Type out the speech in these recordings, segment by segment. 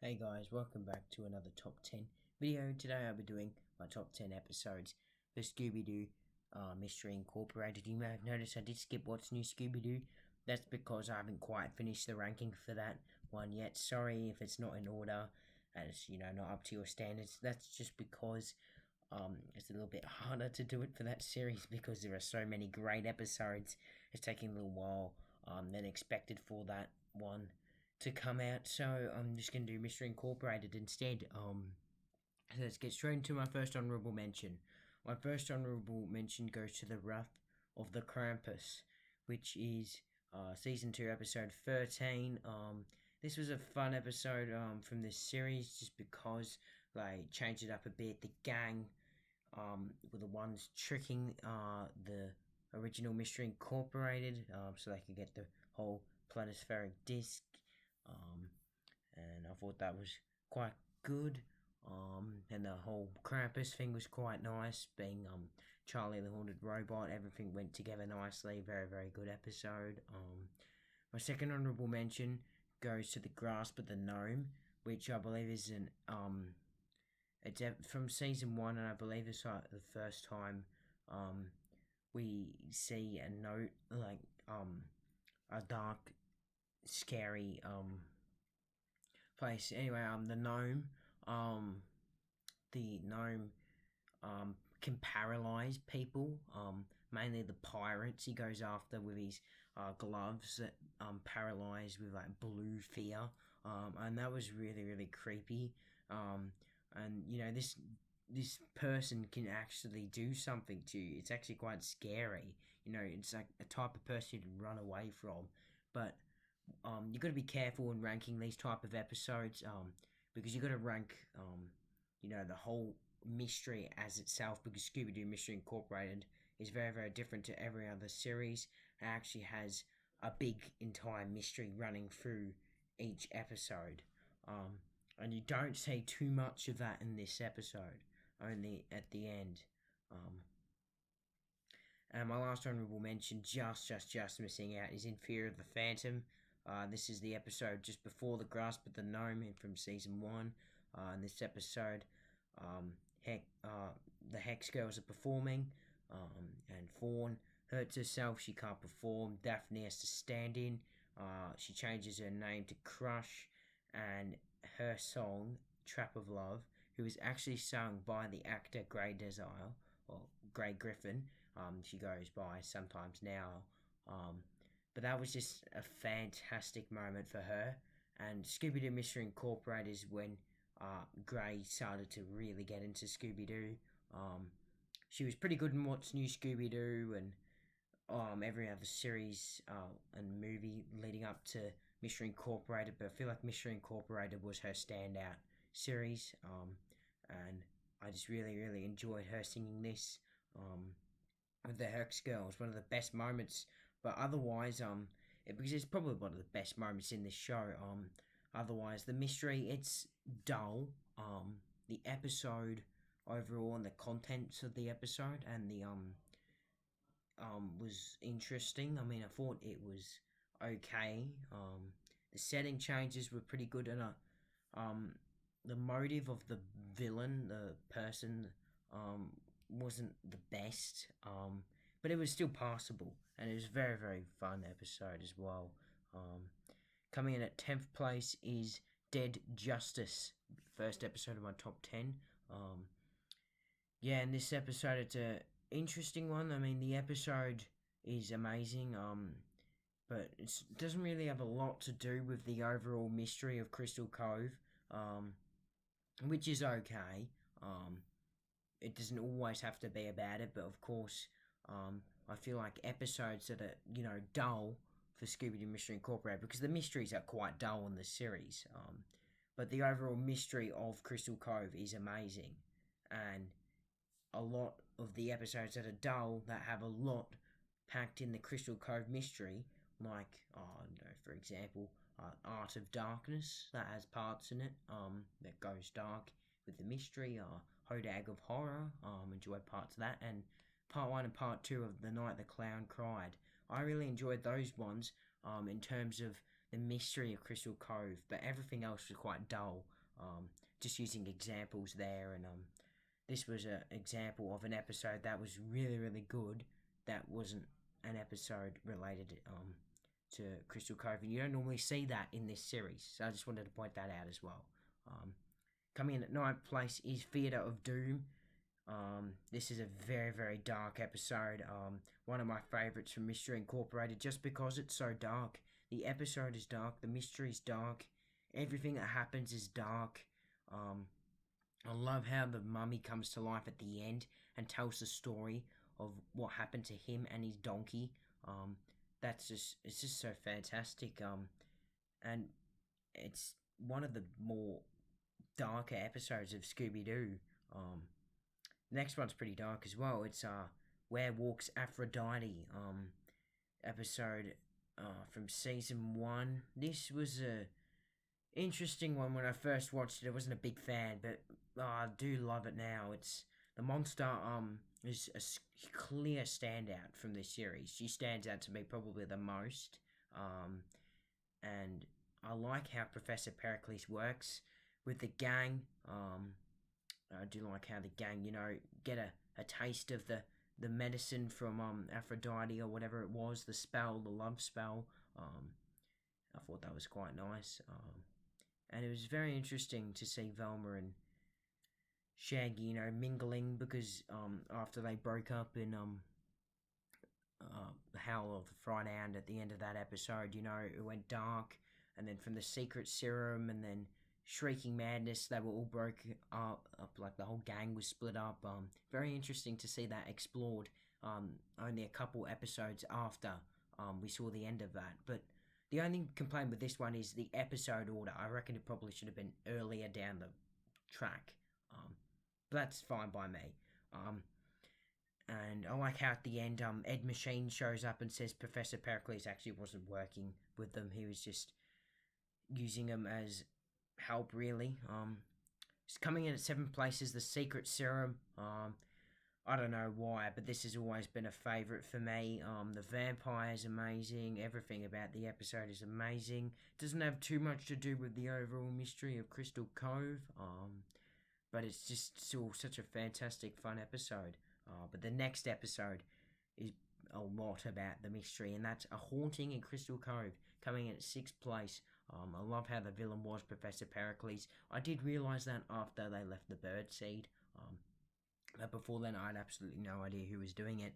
Hey guys, welcome back to another top 10 video. Today I'll be doing my top 10 episodes for Scooby-Doo Mystery Incorporated. You may have noticed I did skip What's New Scooby-Doo. That's because I haven't quite finished the ranking for that one yet. Sorry if it's not in order and it's, not up to your standards. That's just because it's a little bit harder to do it for that series because there are so many great episodes. It's taking a little while than expected for that one to come out, so I'm just going to do Mystery Incorporated instead. Let's get straight into my first honourable mention. My first honourable mention goes to The Wrath of the Krampus, which is Season 2, Episode 13. This was a fun episode from this series just because they changed it up a bit. The gang were the ones tricking the original Mystery Incorporated so they could get the whole planispheric disc. And I thought that was quite good. And the whole Krampus thing was quite nice, being Charlie the Haunted Robot. Everything went together nicely. Very, very good episode. My second honourable mention goes to The Grasp of the Gnome, which I believe is it's from season 1, and I believe it's like the first time we see a note, like a dark, scary place. Anyway, the gnome can paralyze people, mainly the pirates he goes after with his gloves that paralyze with like blue fear, and that was really, really creepy. And this person can actually do something to you. It's actually quite scary. It's like a type of person you'd run away from. But you got to be careful in ranking these type of episodes, because you got to rank, the whole mystery as itself, because Scooby-Doo Mystery Incorporated is very, very different to every other series. It actually has a big entire mystery running through each episode, and you don't see too much of that in this episode, only at the end. And my last honourable mention, just missing out, is In Fear of the Phantom. This is the episode just before The Grasp of the Gnome from season 1. In this episode, the Hex Girls are performing, and Fawn hurts herself. She can't perform. Daphne has to stand in. She changes her name to Crush, and her song, Trap of Love, who is actually sung by the actor Grey Desire, or Grey Griffin, she goes by sometimes now. But that was just a fantastic moment for her. And Scooby-Doo Mystery Incorporated is when Grey started to really get into Scooby-Doo. She was pretty good in What's New Scooby-Doo and every other series and movie leading up to Mystery Incorporated. But I feel like Mystery Incorporated was her standout series. And I just really, really enjoyed her singing this with the Hex Girls. One of the best moments. But otherwise, because it's probably one of the best moments in this show. Otherwise, the mystery, it's dull. The episode overall and the contents of the episode and the was interesting. I mean, I thought it was okay. The setting changes were pretty good, and the motive of the villain, the person, wasn't the best. But it was still passable, and it was a very, very fun episode as well. Coming in at 10th place is Dead Justice, first episode of my top 10. And this episode, it's a interesting one. I mean, the episode is amazing, but it doesn't really have a lot to do with the overall mystery of Crystal Cove, which is okay. It doesn't always have to be about it, but of course, I feel like episodes that are, dull for Scooby-Doo Mystery Incorporated, because the mysteries are quite dull in the series, but the overall mystery of Crystal Cove is amazing, and a lot of the episodes that are dull, that have a lot packed in the Crystal Cove mystery, like, for example, Art of Darkness, that has parts in it, that goes dark with the mystery, Hodag of Horror, enjoyed parts of that, and Part 1 and Part 2 of The Night the Clown Cried. I really enjoyed those ones, in terms of the mystery of Crystal Cove, but everything else was quite dull. Just using examples there, and this was an example of an episode that was really, really good. That wasn't an episode related to Crystal Cove, and you don't normally see that in this series. So I just wanted to point that out as well. Coming in at ninth place is Theatre of Doom. This is a very, very dark episode. One of my favourites from Mystery Incorporated, just because it's so dark. The episode is dark, the mystery is dark, everything that happens is dark. I love how the mummy comes to life at the end and tells the story of what happened to him and his donkey. It's just so fantastic. And it's one of the more darker episodes of Scooby Doo. Next one's pretty dark as well. It's Where Walks Aphrodite episode from season 1. This was a interesting one when I first watched it. I wasn't a big fan, but I do love it now. It's the monster is a clear standout from this series. She stands out to me probably the most. And I like how Professor Pericles works with the gang. I do like how the gang, get a taste of the medicine from Aphrodite or whatever it was, the spell, the love spell. I thought that was quite nice. And it was very interesting to see Velma and Shaggy, mingling, because after they broke up in the Howl of the Fright Hound at the end of that episode, it went dark, and then from the secret serum and then Shrieking Madness, they were all broke up, like the whole gang was split up. Very interesting to see that explored only a couple episodes after we saw the end of that. But the only complaint with this one is the episode order. I reckon it probably should have been earlier down the track. But that's fine by me. And I like how at the end Ed Machine shows up and says Professor Pericles actually wasn't working with them. He was just using them as help, really. It's coming in at 7th place is The Secret Serum. I don't know why, but this has always been a favourite for me. The vampire is amazing. Everything about the episode is amazing. Doesn't have too much to do with the overall mystery of Crystal Cove. But it's just still such a fantastic, fun episode. But the next episode is a lot about the mystery, and that's A Haunting in Crystal Cove, coming in at 6th place. I love how the villain was Professor Pericles. I did realise that after they left the birdseed. But before then, I had absolutely no idea who was doing it.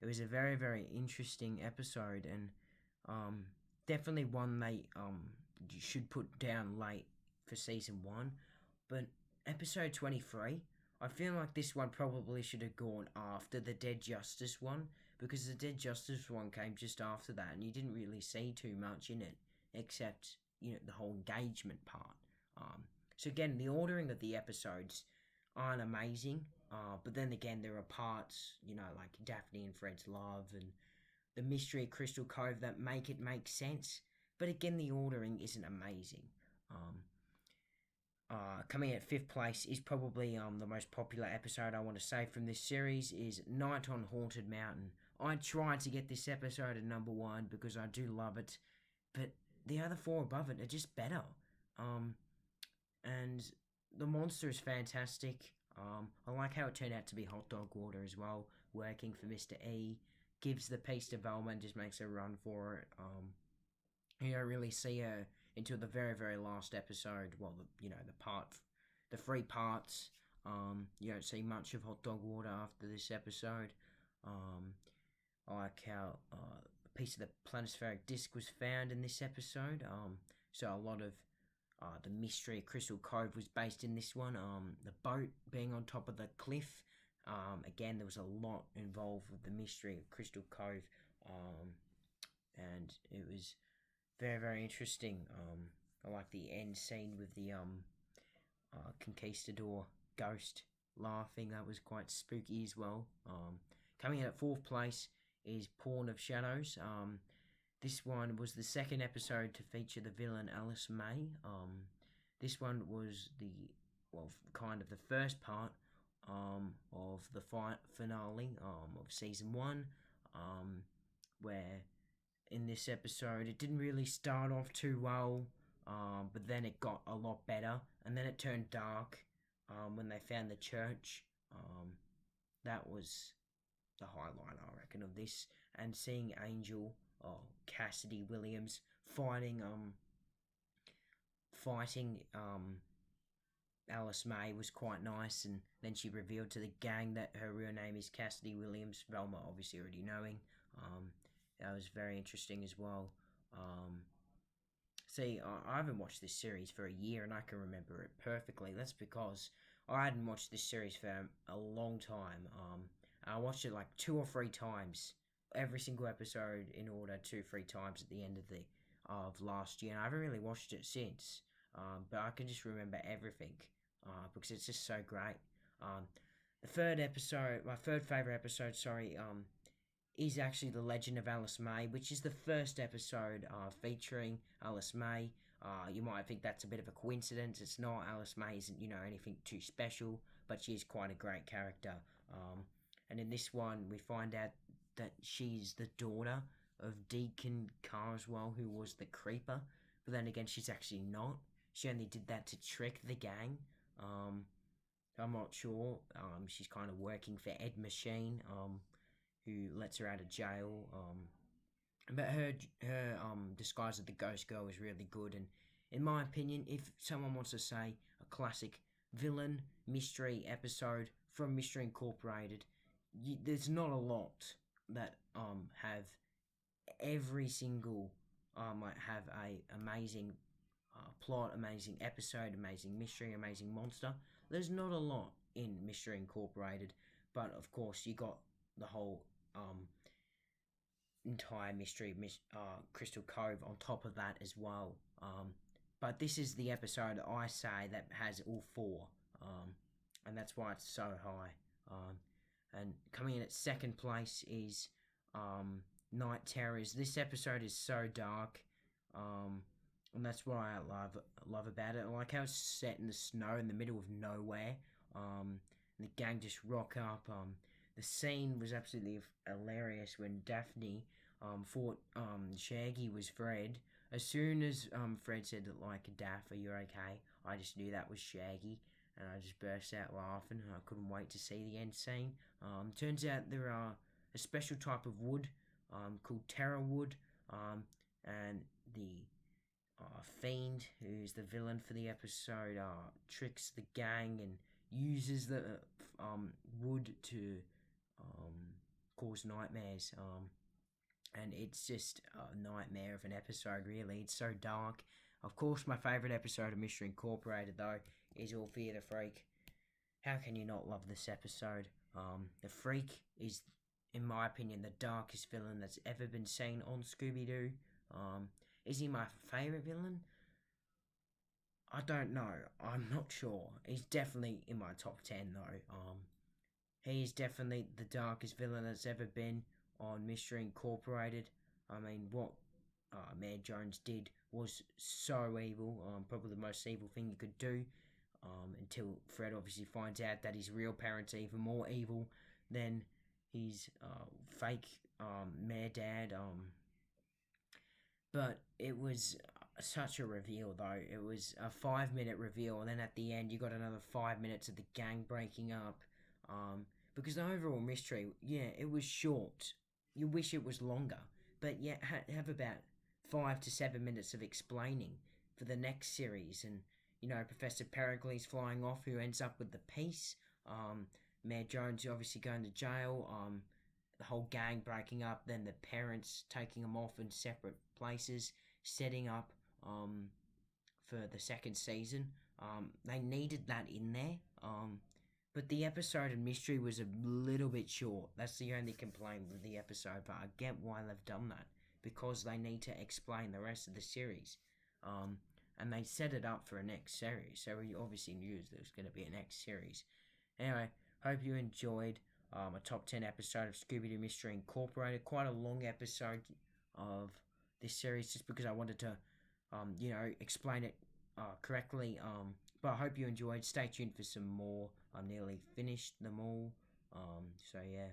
It was a very, very interesting episode, and definitely one they should put down late for season 1. But episode 23, I feel like this one probably should have gone after the Dead Justice one, because the Dead Justice one came just after that, and you didn't really see too much in it, except, the whole engagement part. So again, the ordering of the episodes aren't amazing, but then again, there are parts, like Daphne and Fred's love and the mystery of Crystal Cove that make it make sense, but again, the ordering isn't amazing. Coming at 5th place is probably the most popular episode I want to say from this series is Night on Haunted Mountain. I tried to get this episode at number 1 because I do love it, but the other 4 above it are just better. And the monster is fantastic. I like how it turned out to be hot dog water as well, working for Mr. E. Gives the piece to Velma and just makes a run for it. You don't really see her until the very, very last episode. Well, the 3 parts. You don't see much of hot dog water after this episode. I like how a piece of the planispheric disc was found in this episode. So a lot of the mystery of Crystal Cove was based in this one. The boat being on top of the cliff. Again, there was a lot involved with the mystery of Crystal Cove. And it was very, very interesting. I like the end scene with the conquistador ghost laughing. That was quite spooky as well. Coming in at 4th place is Pawn of Shadows. This one was the 2nd episode to feature the villain Alice May. This one was kind of the first part of the finale of season 1, where in this episode. It didn't really start off too well, but then it got a lot better, and then it turned dark when they found the church. That was the highlight, I reckon, of this, and seeing Angel, Cassidy Williams fighting Alice May was quite nice, and then she revealed to the gang that her real name is Cassidy Williams. Velma obviously already knowing. That was very interesting as well. See, I haven't watched this series for a year, and I can remember it perfectly. That's because I hadn't watched this series for a long time. I watched it like 2 or 3 times, every single episode in order, 2 3 times at the end of last year, and I haven't really watched it since. But I can just remember everything because it's just so great. The third episode, my third favorite episode, sorry, is actually The Legend of Alice May, which is the first episode featuring Alice May. You might think that's a bit of a coincidence. It's not. Alice May isn't, anything too special, but she is quite a great character. And in this one, we find out that she's the daughter of Deacon Carswell, who was the Creeper. But then again, she's actually not. She only did that to trick the gang. I'm not sure. She's kind of working for Ed Machine, who lets her out of jail. But her disguise of the Ghost Girl is really good. And in my opinion, if someone wants to say a classic villain mystery episode from Mystery Incorporated, there's not a lot that have every single might have a amazing plot, amazing episode, amazing mystery, amazing monster. There's not a lot in Mystery Incorporated, but of course you got the whole entire mystery, Crystal Cove on top of that as well. But this is the episode I say that has all four, and that's why it's so high. And coming in at second place is Night Terrors. This episode is so dark, and that's what I love about it. I like how it's set in the snow in the middle of nowhere. And the gang just rock up. The scene was absolutely hilarious when Daphne thought Shaggy was Fred. As soon as Fred said that, like, Daff, are you okay? I just knew that was Shaggy, and I just burst out laughing. I couldn't wait to see the end scene. Turns out there are a special type of wood called Terror Wood, and the Fiend, who's the villain for the episode, tricks the gang and uses the wood to cause nightmares. And it's just a nightmare of an episode, really. It's so dark. Of course, my favourite episode of Mystery Incorporated, though, is All Fear the Freak. How can you not love this episode? The Freak is, in my opinion, the darkest villain that's ever been seen on Scooby-Doo. Is he my favourite villain? I don't know. I'm not sure. He's definitely in my top 10, though. He's definitely the darkest villain that's ever been on Mystery Incorporated. I mean, what Mayor Jones did was so evil. Probably the most evil thing you could do. Until Fred obviously finds out that his real parents are even more evil than his fake Mayor Dad. But it was such a reveal, though. It was a 5-minute reveal, and then at the end you got another 5 minutes of the gang breaking up. Because the overall mystery, yeah, it was short. You wish it was longer, but yeah, have about 5 to 7 minutes of explaining for the next series. And Professor Pericles flying off, who ends up with the peace. Mayor Jones obviously going to jail. The whole gang breaking up, then the parents taking them off in separate places, setting up for the second season. They needed that in there. But the episode of mystery was a little bit short. That's the only complaint with the episode, but I get why they've done that, because they need to explain the rest of the series. And they set it up for a next series, so we obviously knew there was going to be a next series. Anyway, hope you enjoyed a top 10 episode of Scooby-Doo Mystery Incorporated. Quite a long episode of this series, just because I wanted to, explain it correctly. But I hope you enjoyed. Stay tuned for some more. I'm nearly finished them all. So yeah.